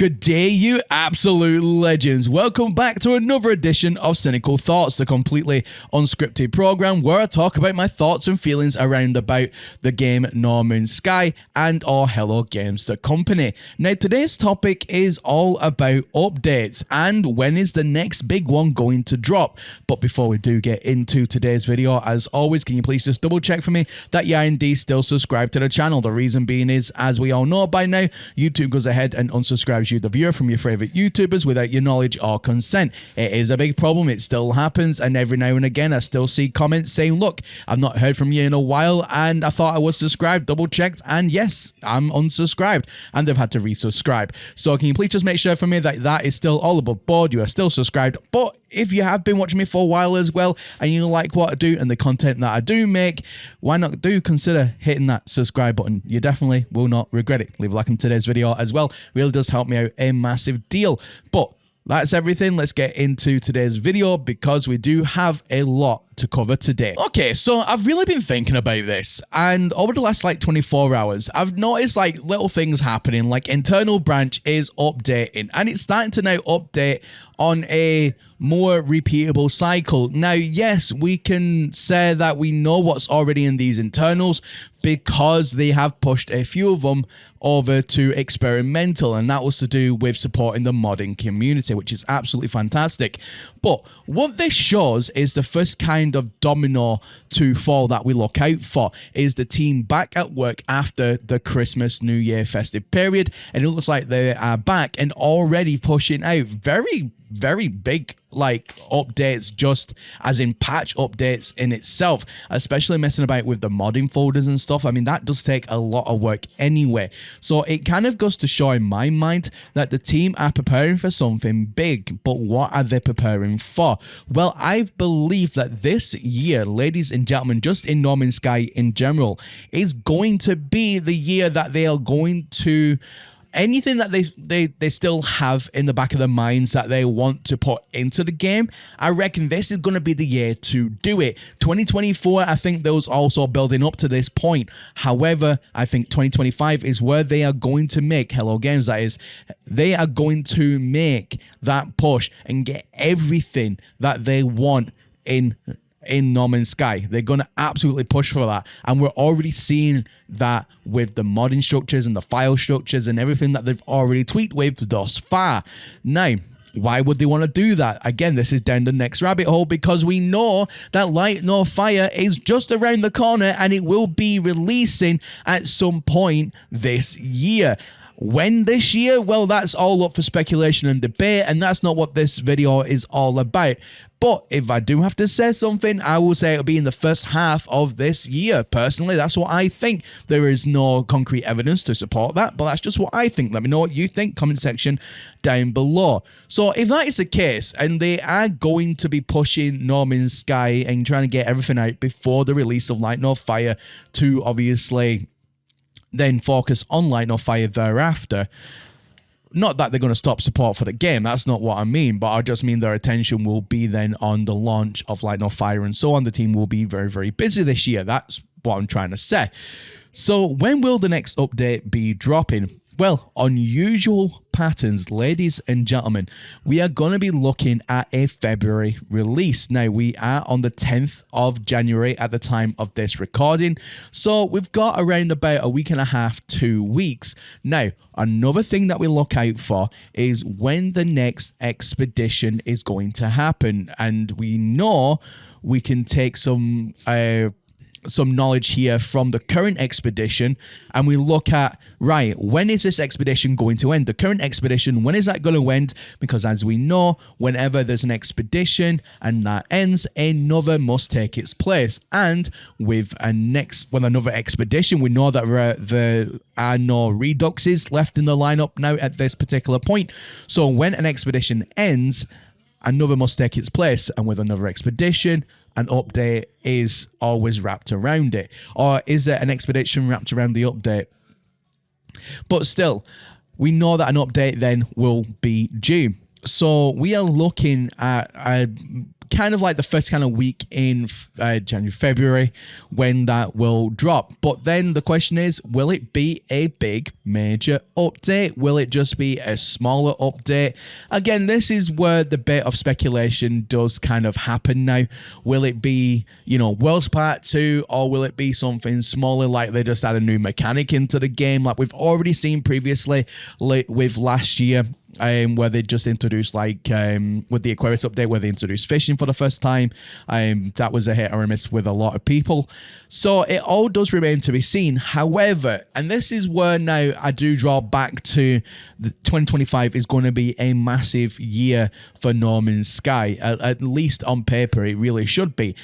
Good day, you absolute legends. Welcome back to another edition of Cynical Thoughts, the completely unscripted program where I talk about my thoughts and feelings around about the game No Man's Sky and or Hello Games, the company. Now, today's topic is all about updates and when is the next big one going to drop. But before we do get into today's video, as always, can you please just double check for me that you are indeed still subscribed to the channel? The reason being is, as we all know by now, YouTube goes ahead and unsubscribes you, the viewer, from your favorite YouTubers without your knowledge or consent. It is a big problem. It still happens, and every now and again I still see comments saying, look, I've not heard from you in a while and I thought I was subscribed, double checked, and yes, I'm unsubscribed, and they've had to resubscribe. So can you please just make sure for me that that is still all above board, you are still subscribed. But if you have been watching me for a while as well and you like what I do and the content that I do make, why not consider hitting that subscribe button? You definitely will not regret it. Leave a like on today's video as well. Really does help me out a massive deal. But that's everything. Let's get into today's video because we do have a lot to cover today. Okay, so I've really been thinking about this, and over the last 24 hours, I've noticed little things happening, like internal branch is updating, and it's starting to now update on a more repeatable cycle. Now, yes, we can say that we know what's already in these internals because they have pushed a few of them over to experimental, and that was to do with supporting the modding community, which is absolutely fantastic. But what this shows is the first kind of domino to fall that we look out for is the team back at work after the Christmas New Year festive period, and it looks like they are back and already pushing out very big updates, just as in patch updates in itself, especially messing about with the modding folders and stuff. I mean, that does take a lot of work anyway. So it kind of goes to show in my mind that the team are preparing for something big, but what are they preparing for? Well, I believe that this year, ladies and gentlemen, just in No Man's Sky in general, is going to be the year that they are going to anything that they still have in the back of their minds that they want to put into the game. I reckon this is going to be the year to do it. 2024, I think those also building up to this point. However, I think 2025 is where they are going to make, Hello Games that is, they are going to make that push and get everything that they want in No Man's Sky. They're going to absolutely push for that, and we're already seeing that with the modding structures and the file structures and everything that they've already tweaked with thus far. Now, why would they want to do that? Again, this is down the next rabbit hole because we know that Light No Fire is just around the corner and it will be releasing at some point this year. When this year? Well, that's all up for speculation and debate, and that's not what this video is all about. But if I do have to say something, I will say it'll be in the first half of this year. Personally, that's what I think. There is no concrete evidence to support that, but that's just what I think. Let me know what you think, comment section down below. So if that is the case, and they are going to be pushing No Man's Sky and trying to get everything out before the release of Light No Fire to obviously then focus on Light No Fire thereafter. Not that they're going to stop support for the game, that's not what I mean, but I just mean their attention will be then on the launch of Light No Fire and so on. The team will be very busy this year. That's what I'm trying to say. So when will the next update be dropping? Well, unusual patterns, ladies and gentlemen. We are going to be looking at a February release. Now, we are on the 10th of January at the time of this recording, so we've got around about a week and a half, 2 weeks. Now, another thing that we look out for is when the next expedition is going to happen, and we know we can take some knowledge here from the current expedition, and we look at, right, when is this expedition going to end? The current expedition, when is that going to end? Because as we know, whenever there's an expedition and that ends, another must take its place. And with another expedition, we know that there are no reduxes left in the lineup now at this particular point. So when an expedition ends, another must take its place, and with another expedition, an update is always wrapped around it. Or is there an expedition wrapped around the update? But still, we know that an update then will be due. So we are looking at kind of like the first kind of week in January, February when that will drop. But then the question is, will it be a big major update? Will it just be a smaller update? Again, this is where the bit of speculation does kind of happen now. Will it be, Worlds Part 2, or will it be something smaller, like they just add a new mechanic into the game like we've already seen previously with last year? Where they just introduced, with the Aquarius update, where they introduced fishing for the first time. That was a hit or a miss with a lot of people. So it all does remain to be seen. However, and this is where now I do draw back to the 2025 is going to be a massive year for No Man's Sky. At least on paper, it really should be.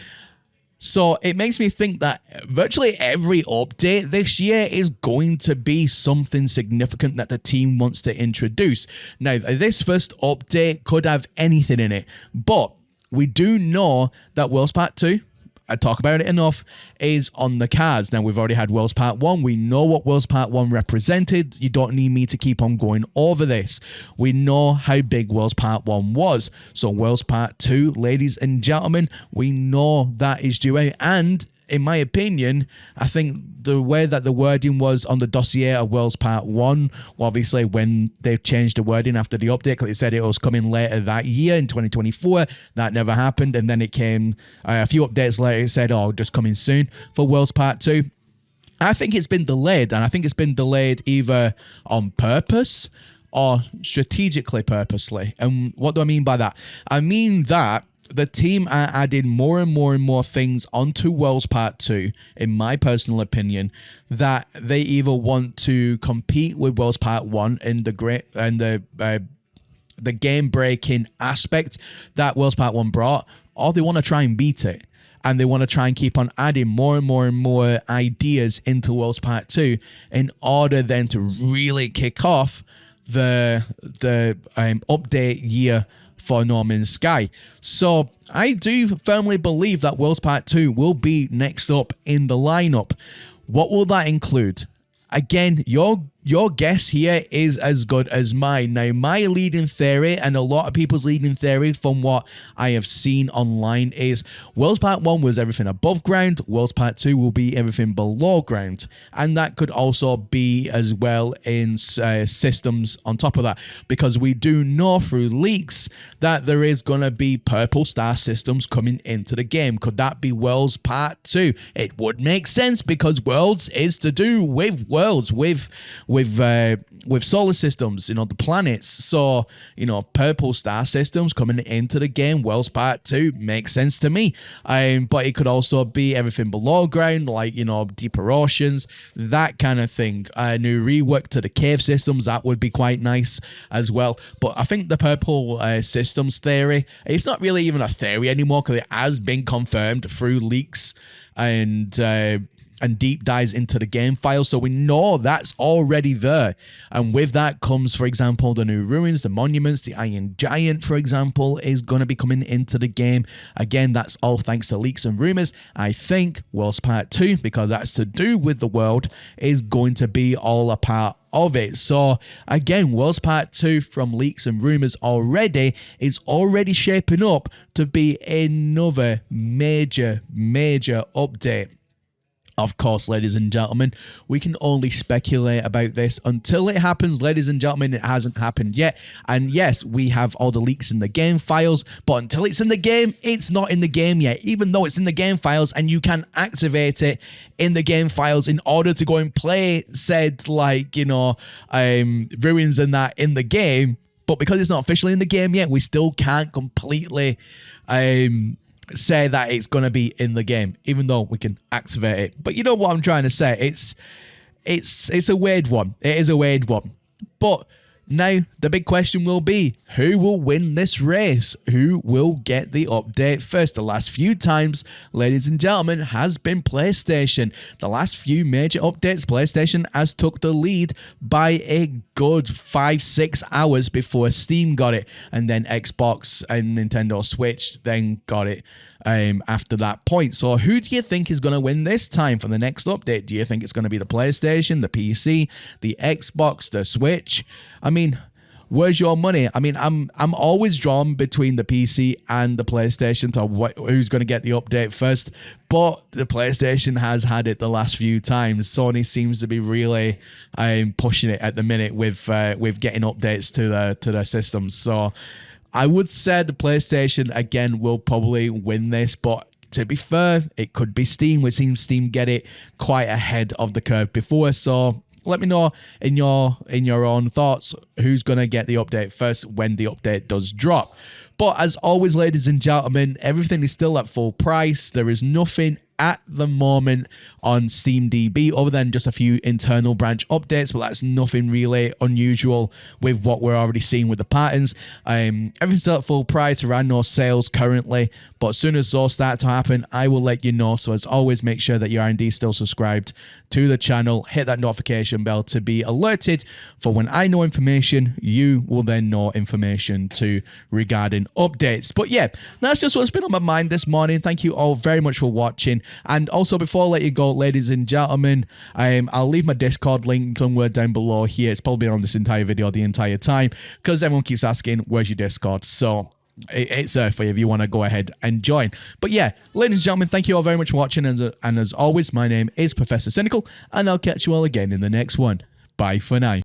So it makes me think that virtually every update this year is going to be something significant that the team wants to introduce. Now, this first update could have anything in it, but we do know that Worlds Part 2, I talk about it enough, is on the cards. Now, we've already had Worlds Part 1. We know what Worlds Part 1 represented. You don't need me to keep on going over this. We know how big Worlds Part 1 was. So Worlds Part 2, ladies and gentlemen, we know that is due out. And in my opinion, I think the way that the wording was on the dossier of Worlds Part 1, obviously when they've changed the wording after the update, because it said it was coming later that year in 2024, that never happened. And then it came a few updates later, it said, just coming soon for Worlds Part 2. I think it's been delayed, and I think it's been delayed either on purpose or strategically purposely. And what do I mean by that? I mean that the team are adding more and more and more things onto Worlds Part 2, in my personal opinion, that they either want to compete with Worlds Part 1 in the game-breaking aspect that Worlds Part 1 brought, or they want to try and beat it. And they want to try and keep on adding more and more and more ideas into Worlds Part 2 in order then to really kick off the update year for No Man's Sky. So I do firmly believe that Worlds Part 2 will be next up in the lineup. What will that include? Again, your guess here is as good as mine. Now, my leading theory, and a lot of people's leading theory from what I have seen online, is Worlds Part 1 was everything above ground, Worlds Part 2 will be everything below ground. And that could also be as well in systems on top of that, because we do know through leaks that there is going to be purple star systems coming into the game. Could that be Worlds Part 2? It would make sense, because Worlds is to do with worlds, with solar systems, the planets. So, purple star systems coming into the game, Worlds Part 2 makes sense to me. But it could also be everything below ground, like, deeper oceans, that kind of thing. A new rework to the cave systems, that would be quite nice as well. But I think the purple systems theory, it's not really even a theory anymore, because it has been confirmed through leaks and deep dives into the game file. So we know that's already there. And with that comes, for example, the new ruins, the monuments, the Iron Giant, for example, is going to be coming into the game. Again, that's all thanks to leaks and rumors. I think Worlds Part 2, because that's to do with the world, is going to be all a part of it. So again, Worlds Part 2 from leaks and rumors already is already shaping up to be another major update. Of course, ladies and gentlemen, we can only speculate about this until it happens. Ladies and gentlemen, it hasn't happened yet. And yes, we have all the leaks in the game files, but until it's in the game, it's not in the game yet, even though it's in the game files and you can activate it in the game files in order to go and play said, ruins and that in the game. But because it's not officially in the game yet, we still can't completely say that it's going to be in the game, even though we can activate it. But you know what I'm trying to say? It's a weird one. It is a weird one. But now the big question will be, who will win this race? Who will get the update first? The last few times, ladies and gentlemen, has been PlayStation. The last few major updates, PlayStation has took the lead by a good 5-6 hours before Steam got it, and then Xbox and Nintendo Switch then got it after that point. So who do you think is going to win this time for the next update? Do you think it's going to be the PlayStation, the PC, the Xbox, the Switch? I mean, where's your money? I mean, I'm always drawn between the PC and the PlayStation to who's going to get the update first, but the PlayStation has had it the last few times. Sony seems to be really pushing it at the minute with getting updates to their systems. So I would say the PlayStation again will probably win this, but to be fair, it could be Steam. We've seen Steam get it quite ahead of the curve before, so let me know in your own thoughts who's going to get the update first when the update does drop. But as always, ladies and gentlemen, everything is still at full price. There is nothing at the moment on SteamDB other than just a few internal branch updates, but that's nothing really unusual with what we're already seeing with the patterns. Everything's still at full price. There are no sales currently, but as soon as those start to happen, I will let you know. So as always, make sure that you are indeed still subscribed to the channel. Hit that notification bell to be alerted for when I know information, you will then know information too regarding updates. But yeah, that's just what's been on my mind this morning. Thank you all very much for watching. And also, before I let you go, ladies and gentlemen, I'll leave my Discord link somewhere down below here. It's probably been on this entire video the entire time because everyone keeps asking, where's your Discord? So it's there for you if you want to go ahead and join. But yeah, ladies and gentlemen, thank you all very much for watching. And as always, my name is Professor Cynical, and I'll catch you all again in the next one. Bye for now.